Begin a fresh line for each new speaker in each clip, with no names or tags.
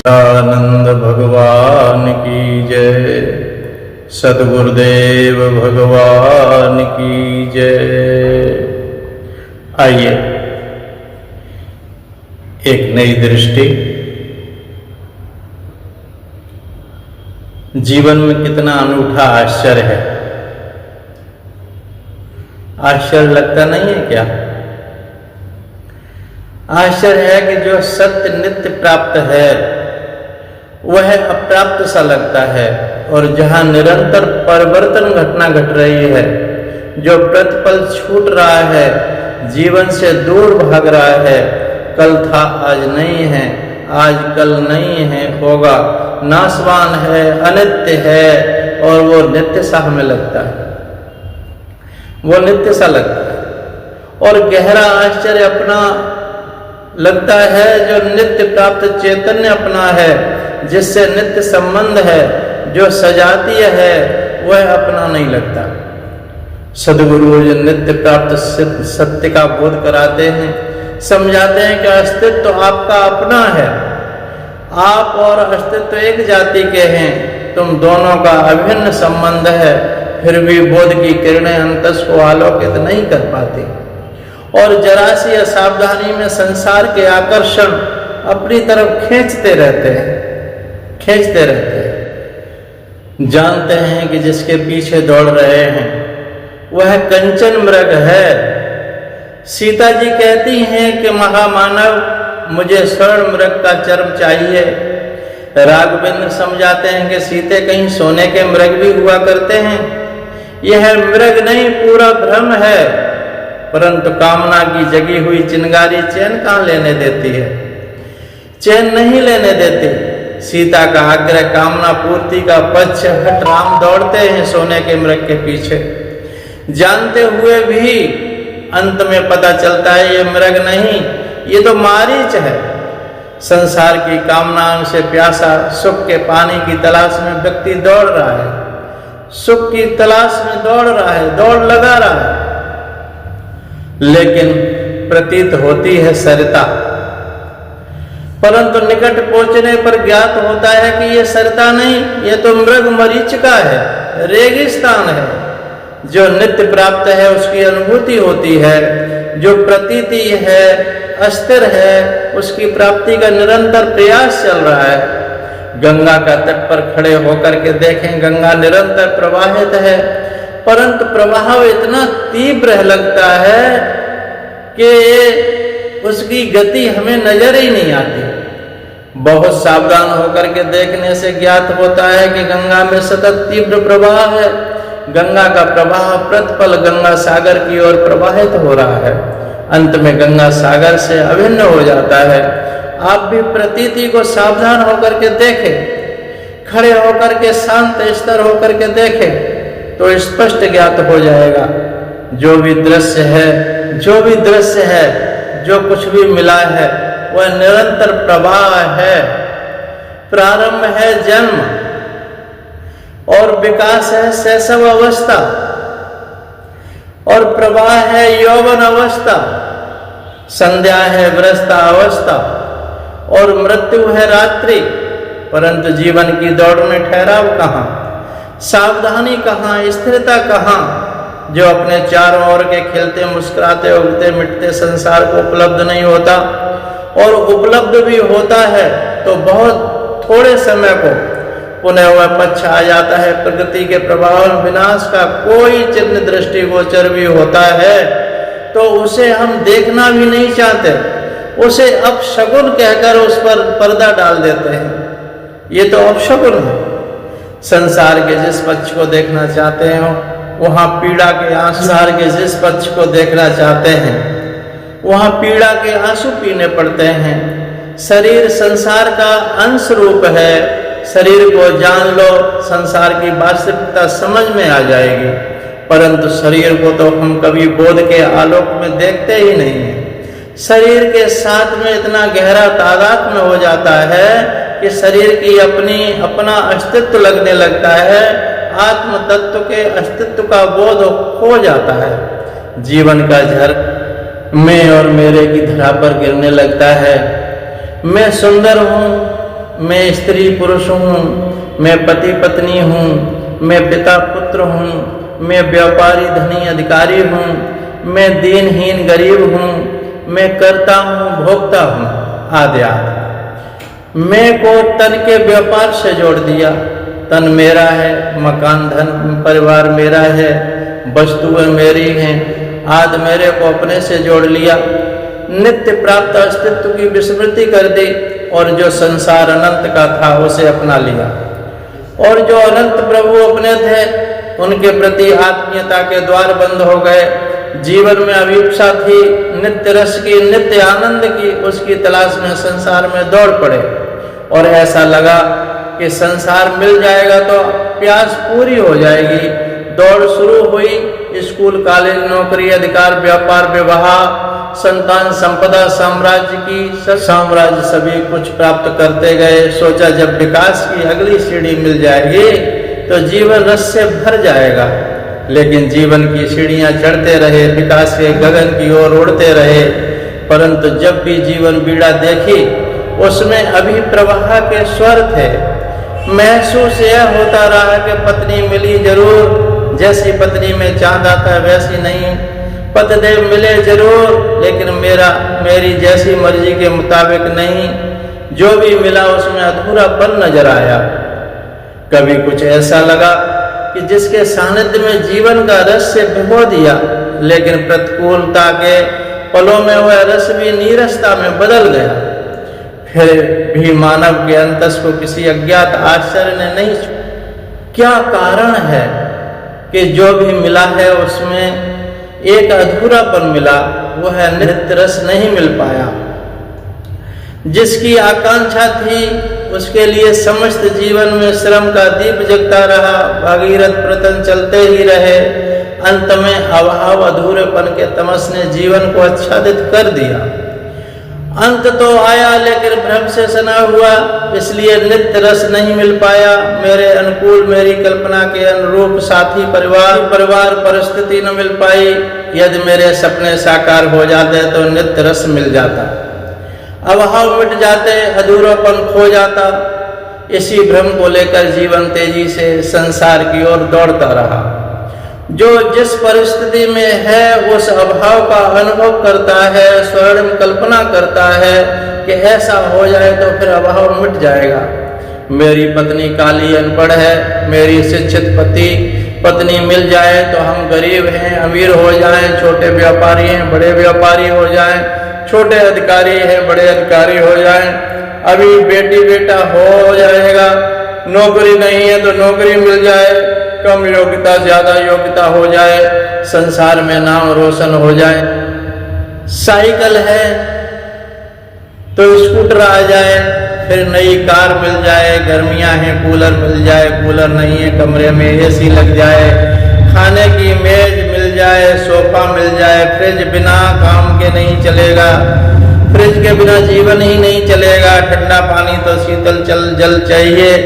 आनंद भगवान की जय। सद्गुरुदेव भगवान की जय। आइए एक नई दृष्टि। जीवन में कितना अनूठा आश्चर्य है। आश्चर्य लगता नहीं है क्या? आश्चर्य है कि जो सत्य नित्य प्राप्त है वह अप्राप्त सा लगता है, और जहां निरंतर परिवर्तन घटना घट रही है, जो प्रतिपल छूट रहा है, जीवन से दूर भाग रहा है, कल था आज नहीं है, आज कल नहीं है, होगा, नाशवान है, अनित्य है, और वो नित्य सा हमें लगता है, वो नित्य सा लगता है। और गहरा आश्चर्य अपना लगता है जो नित्य प्राप्त चैतन्य अपना है, जिससे नित्य संबंध है, जो सजातीय है, वह अपना नहीं लगता। सद्गुरु जो नित्य प्राप्त सत्य का बोध कराते हैं, समझाते हैं कि अस्तित्व आपका अपना है, आप और अस्तित्व एक जाति के हैं, तुम दोनों का अभिन्न संबंध है, फिर भी बोध की किरणें अंतस को आलोकित नहीं कर पाती, और जरा सी असावधानी में संसार के आकर्षण अपनी तरफ खींचते रहते हैं। जानते हैं कि जिसके पीछे दौड़ रहे हैं वह कंचन मृग है। सीता जी कहती हैं कि महामानव मुझे स्वर्ण मृग का चर्म चाहिए। राघवेंद्र समझाते हैं कि सीते कहीं सोने के मृग भी हुआ करते हैं। यह मृग नहीं, पूरा भ्रम है, परंतु कामना की जगी हुई चिंगारी चैन कहाँ लेने देती है? चैन नहीं लेने देती। सीता का आग्रह कामना पूर्ति का पक्ष हट राम दौड़ते हैं सोने के मृग के पीछे, जानते हुए भी अंत में पता चलता है ये मृग नहीं, ये तो मारीच है। संसार की कामनाओं से प्यासा सुख के पानी की तलाश में व्यक्ति दौड़ रहा है, सुख की तलाश में दौड़ रहा है, दौड़ लगा रहा है, लेकिन प्रतीत होती है सरिता, परंतु निकट पहुंचने पर ज्ञात होता है कि ये सरिता नहीं, ये तो मृग मरीचिका है, रेगिस्तान है। जो नित्य प्राप्त है उसकी अनुभूति होती है, जो प्रतीति है, अस्थिर है, उसकी प्राप्ति का निरंतर प्रयास चल रहा है। गंगा का तट पर खड़े होकर के देखें, गंगा निरंतर प्रवाहित है, परंतु प्रवाह इतना तीव्र लगता है कि उसकी गति हमें नजर ही नहीं आती। बहुत सावधान होकर के देखने से ज्ञात होता है कि गंगा में सतत तीव्र प्रवाह है। गंगा का प्रवाह प्रतिपल गंगा सागर की ओर प्रवाहित हो रहा है, अंत में गंगा सागर से अभिन्न हो जाता है। आप भी प्रतीति को सावधान होकर के देखें, खड़े होकर के शांत स्थिर होकर के देखें, तो स्पष्ट ज्ञात हो जाएगा। जो भी दृश्य है, जो कुछ भी मिला है, वह निरंतर प्रवाह है। प्रारंभ है जन्म, और विकास है शैशव अवस्था, और प्रवाह है यौवन अवस्था, संध्या है व्रस्ता अवस्था, और मृत्यु है रात्रि। परंतु जीवन की दौड़ में ठहराव कहाँ, सावधानी कहाँ, स्थिरता कहाँ? जो अपने चारों ओर के खिलते मुस्कुराते उगते मिटते संसार को उपलब्ध नहीं होता, और उपलब्ध भी होता है तो बहुत थोड़े समय को पुनः वह पक्ष आ जाता है। प्रकृति के प्रभाव विनाश का कोई चिन्ह दृष्टिगोचर भी होता है तो उसे हम देखना भी नहीं चाहते, उसे अपशकुन कहकर उस पर पर्दा डाल देते हैं। ये तो अपशकुन है। संसार के जिस पक्ष को देखना चाहते हो वहां पीड़ा के आंसू, संसार के जिस पक्ष को देखना चाहते हैं वहां पीड़ा के आंसू पीने पड़ते हैं। शरीर संसार का अंश रूप है। शरीर को जान लो, संसार की वास्तविकता समझ में आ जाएगी, परंतु शरीर को तो हम कभी बोध के आलोक में देखते ही नहीं है। शरीर के साथ में इतना गहरा तादात्म्य हो जाता है कि शरीर की अपना अस्तित्व लगने लगता है, आत्म तत्व के अस्तित्व का बोध खो जाता है। जीवन का झर मैं और मेरे की धरा पर गिरने लगता है। मैं सुंदर हूँ, मैं स्त्री पुरुष हूँ, मैं पति पत्नी हूँ, मैं पिता पुत्र हूँ, मैं व्यापारी धनी अधिकारी हूँ, मैं दीनहीन गरीब हूँ, मैं करता हूँ भोक्ता हूँ आदि आदि। मैं को तन के व्यापार से जोड़ दिया। तन मेरा है, मकान धन परिवार मेरा है, वस्तुएं मेरी हैं आदि मेरे को अपने से जोड़ लिया। नित्य प्राप्त अस्तित्व की विस्मृति कर दी और जो संसार अनंत का था उसे अपना लिया। और जो अनंत प्रभु अपने थे उनके प्रति आत्मीयता के द्वार बंद हो गए। जीवन में अभिप्सा थी नित्य रस की, नित्य आनंद की, उसकी तलाश में संसार में दौड़ पड़े और ऐसा लगा कि संसार मिल जाएगा तो प्यास पूरी हो जाएगी। दौड़ शुरू हुई, स्कूल कॉलेज नौकरी अधिकार व्यापार विवाह संतान संपदा साम्राज्य की साम्राज्य सभी कुछ प्राप्त करते गए। सोचा जब विकास की अगली सीढ़ी मिल जाएगी तो जीवन रस से भर जाएगा। लेकिन जीवन की सीढ़ियां चढ़ते रहे, विकास के गगन की ओर उड़ते रहे, परंतु जब भी जीवन बीड़ा देखी उसमें अभी प्रवाह के स्वर थे। महसूस यह होता रहा कि पत्नी मिली जरूर, जैसी पत्नी में चांद आता वैसी नहीं। पतिदेव मिले जरूर लेकिन मेरी जैसी मर्जी के मुताबिक नहीं। जो भी मिला उसमें अधूरापन नजर आया। कभी कुछ ऐसा लगा कि जिसके सानिध्य में जीवन का रस से भिगो दिया, लेकिन प्रतिकूलता के पलों में वह रस भी नीरसता में बदल गया। फिर भी मानव के अंतस को किसी अज्ञात आश्चर्य ने नहीं छुआ। क्या कारण है कि जो भी मिला है उसमें एक अधूरापन मिला, वह नित्य रस नहीं मिल पाया। जिसकी आकांक्षा थी उसके लिए समस्त जीवन में श्रम का दीप जगता रहा, भागीरथ प्रयत्न चलते ही रहे। अंत में अभाव अधूरेपन के तमस ने जीवन को आच्छादित कर दिया। अंत तो आया लेकिन भ्रम से सना हुआ, इसलिए नित्य रस नहीं मिल पाया। मेरे अनुकूल मेरी कल्पना के अनुरूप साथी परिवार परिस्थिति न मिल पाई। यदि मेरे सपने साकार हो जाते तो नित्य रस मिल जाता, अभाव मिट जाते, अधूरापन खो जाता। इसी भ्रम को लेकर जीवन तेजी से संसार की ओर दौड़ता रहा। जो जिस परिस्थिति में है उस अभाव का अनुभव करता है, स्वर्णिम कल्पना करता है कि ऐसा हो जाए तो फिर अभाव मिट जाएगा। मेरी पत्नी काली अनपढ़ है, मेरी शिक्षित पत्नी मिल जाए तो हम गरीब हैं अमीर हो जाएं, छोटे व्यापारी हैं बड़े व्यापारी हो जाएं, छोटे अधिकारी हैं बड़े अधिकारी हो जाएं। अभी बेटी बेटा हो जाएगा, नौकरी नहीं है तो नौकरी मिल जाए, कम योग्यता ज्यादा योग्यता हो जाए, संसार में नाम रोशन हो जाए। साइकिल है तो स्कूटर आ जाए, फिर नई कार मिल जाए, गर्मियां हैं कूलर मिल जाए, कूलर नहीं है कमरे में एसी लग जाए, खाने की मेज मिल जाए, सोफा मिल जाए। फ्रिज बिना काम के नहीं चलेगा, फ्रिज के बिना जीवन ही नहीं चलेगा। ठंडा पानी तो शीतल जल चाहिए।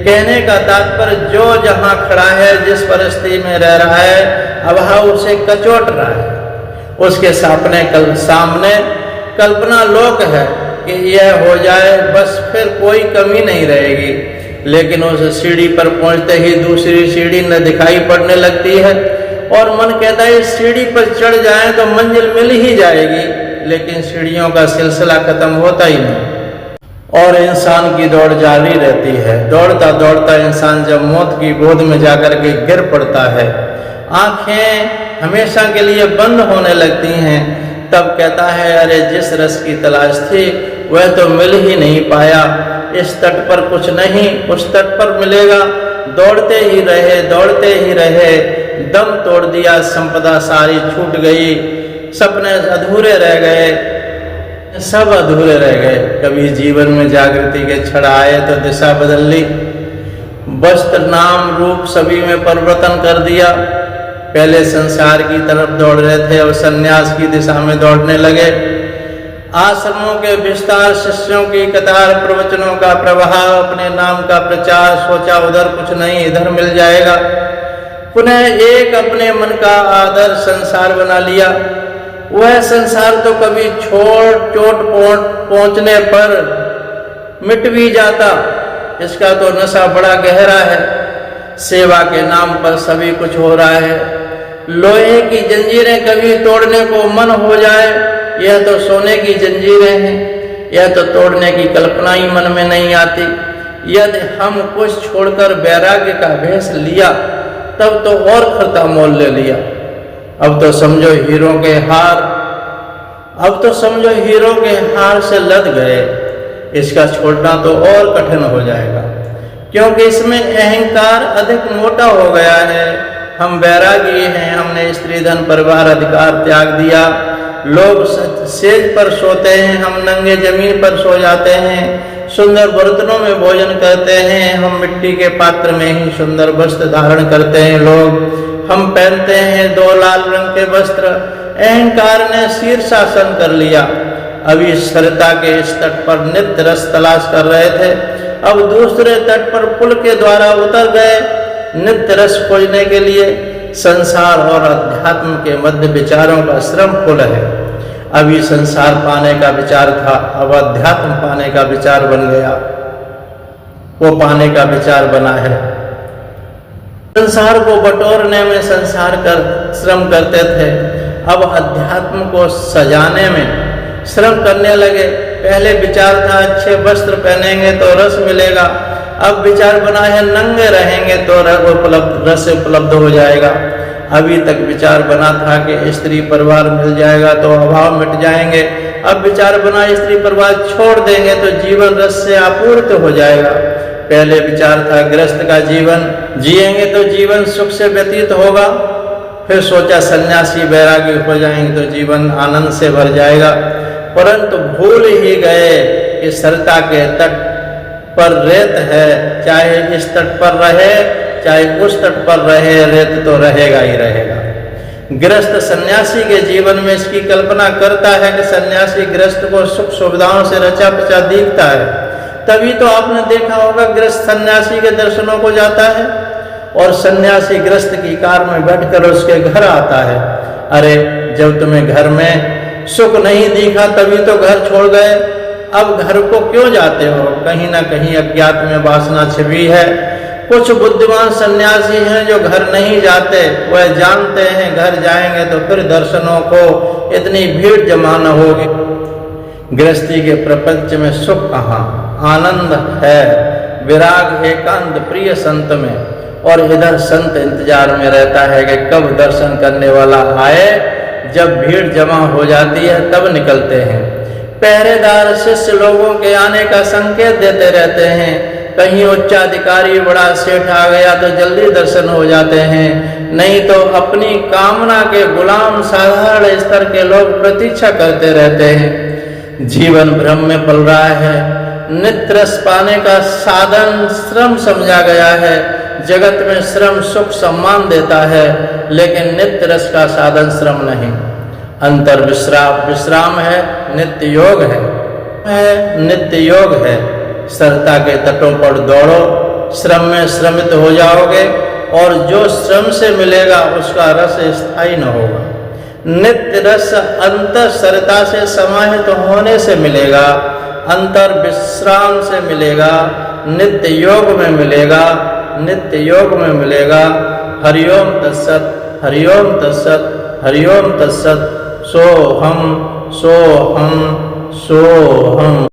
कहने का तात्पर्य जो जहां खड़ा है, जिस परिस्थिति में रह रहा है, अभाव उसे कचोट रहा है। उसके सामने कल्पना लोक है कि यह हो जाए बस फिर कोई कमी नहीं रहेगी। लेकिन उस सीढ़ी पर पहुंचते ही दूसरी सीढ़ी न दिखाई पड़ने लगती है और मन कहता है इस सीढ़ी पर चढ़ जाएं तो मंजिल मिल ही जाएगी, लेकिन सीढ़ियों का सिलसिला खत्म होता ही नहीं और इंसान की दौड़ जारी रहती है। दौड़ता दौड़ता इंसान जब मौत की गोद में जाकर के गिर पड़ता है, आंखें हमेशा के लिए बंद होने लगती हैं, तब कहता है अरे जिस रस की तलाश थी वह तो मिल ही नहीं पाया। इस तट पर कुछ नहीं, उस तट पर मिलेगा। दौड़ते ही रहे, दम तोड़ दिया, संपदा सारी छूट गई, सपने अधूरे रह गए, सब अधूरे रह गए। कभी जीवन में जागृति के क्षण आए तो दिशा बदल ली, वस्त्र नाम रूप सभी में परिवर्तन कर दिया। पहले संसार की तरफ दौड़ रहे थे और संन्यास की दिशा में दौड़ने लगे। आश्रमों के विस्तार, शिष्यों की कतार, प्रवचनों का प्रवाह, अपने नाम का प्रचार। सोचा उधर कुछ नहीं इधर मिल जाएगा। पुनः एक अपने मन का आदर संसार बना लिया। वह संसार तो कभी चोट पहुंचने पर मिट भी जाता। इसका तो नशा बड़ा गहरा है। सेवा के नाम पर सभी कुछ हो रहा है। लोहे की जंजीरें कभी तोड़ने को मन हो जाए, यह तो सोने की जंजीरें हैं, यह तो तोड़ने की कल्पना ही मन में नहीं आती। यदि हम कुछ छोड़कर वैराग्य का भेष लिया तब तो और खर्चा मोल ले लिया। अब तो समझो हीरो के हार से लद गए। इसका छोड़ना तो और कठिन हो जाएगा, क्योंकि इसमें अहंकार अधिक मोटा हो गया है। हम वैरागी हैं, हमने स्त्री धन परिवार अधिकार त्याग दिया। लोग सेज पर सोते हैं, हम नंगे जमीन पर सो जाते हैं। सुंदर बर्तनों में भोजन करते हैं, हम मिट्टी के पात्र में ही सुंदर वस्त्र धारण करते हैं। लोग हम पहनते हैं 2 लाल रंग के वस्त्र। अहंकार ने शीर्षासन कर लिया। अभी सरता के इस तट पर नित्य रस तलाश कर रहे थे, अब दूसरे तट पर पुल के द्वारा उतर गए नित्य रस खोजने के लिए। संसार और अध्यात्म के मध्य विचारों का श्रम पुल है। अभी संसार पाने का विचार था, अब अध्यात्म पाने का विचार बन गया, वो पाने का विचार बना है। संसार को बटोरने में संसार कर श्रम करते थे, अब अध्यात्म को सजाने में श्रम करने लगे। पहले विचार था अच्छे वस्त्र पहनेंगे तो रस मिलेगा, अब विचार बना है नंगे रहेंगे तो रस उपलब्ध हो जाएगा। अभी तक विचार बना था कि स्त्री परिवार मिल जाएगा तो अभाव मिट जाएंगे, अब विचार बना स्त्री परिवार छोड़ देंगे तो जीवन रस से आपूर्त हो जाएगा। पहले विचार था गृहस्थ का जीवन जिएंगे तो जीवन सुख से व्यतीत होगा, फिर सोचा सन्यासी वैरागी हो जाएंगे तो जीवन आनंद से भर जाएगा। परंतु भूल ही गए कि सरता के तट पर रेत है, चाहे इस तट पर रहे चाहे उस तट पर रहे, रेत तो रहेगा ही रहेगा। गृहस्थ सन्यासी के जीवन में इसकी कल्पना करता है कि सन्यासी गृहस्थ को सुख सुविधाओं से रचा पचा दिखता है। तभी तो आपने देखा होगा गृहस्थ सन्यासी के दर्शनों को जाता है और सन्यासी गृहस्थ की कार में बैठकर उसके घर आता है। अरे जब तुम्हें घर में सुख नहीं दिखा तभी तो घर छोड़ गए, अब घर को क्यों जाते हो? कहीं ना कहीं अज्ञात में वासना छिपी है। कुछ बुद्धिमान सन्यासी हैं जो घर नहीं जाते, वह जानते हैं घर जाएंगे तो फिर दर्शनों को इतनी भीड़ जमा न होगी। गृहस्थी के प्रपंच में सुख कहाँ, आनंद है विराग एकांत प्रिय संत में, और इधर संत इंतजार में रहता है कि कब दर्शन करने वाला आए। जब भीड़ जमा हो जाती है तब निकलते हैं। पहरेदार शिष्य लोगों के आने का संकेत देते रहते हैं। कहीं उच्चाधिकारी बड़ा सेठ आ गया तो जल्दी दर्शन हो जाते हैं, नहीं तो अपनी कामना के गुलाम साधारण स्तर के लोग प्रतीक्षा करते रहते हैं। जीवन भ्रम में पल रहा है। नित्य रस पाने का साधन श्रम समझा गया है। जगत में श्रम सुख सम्मान देता है, लेकिन नित्य रस का साधन श्रम नहीं। अंतर विश्राम है, नित्य योग है, नित्य योग है। सरता के तटों पर दौड़ो, श्रम में श्रमित हो जाओगे और जो श्रम से मिलेगा उसका रस स्थायी न होगा। नित्य रस अंतर सरता से समाहित होने से मिलेगा, अंतर विश्राम से मिलेगा, नित्य योग में मिलेगा, नित्य योग में मिलेगा। हरिओम तत्सत, हरिओम तत्सत, हरिओम तत्सत। सोहम सोहम सोहम।